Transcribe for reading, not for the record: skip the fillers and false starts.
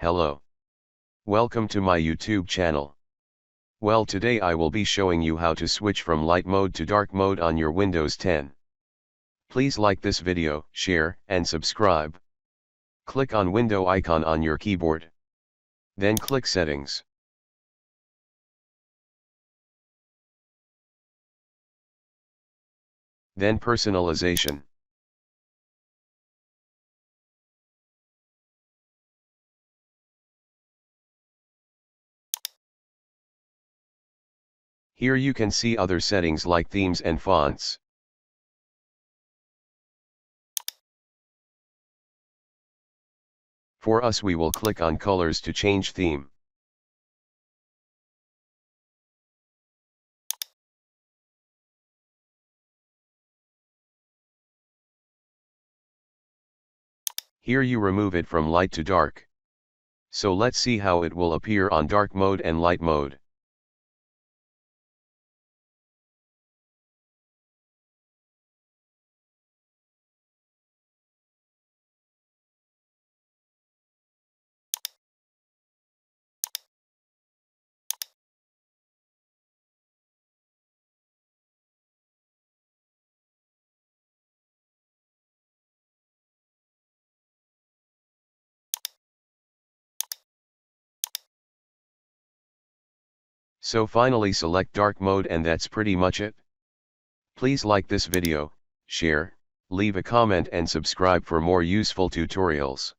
Hello. Welcome to my YouTube channel. Well, today I will be showing you how to switch from light mode to dark mode on your Windows 10. Please like this video, share, and subscribe. Click on window icon on your keyboard. Then click Settings. Then Personalization. Here you can see other settings like themes and fonts. For us, we will click on colors to change theme. Here you remove it from light to dark. So let's see how it will appear on dark mode and light mode. So finally select dark mode, and that's pretty much it. Please like this video, share, leave a comment and subscribe for more useful tutorials.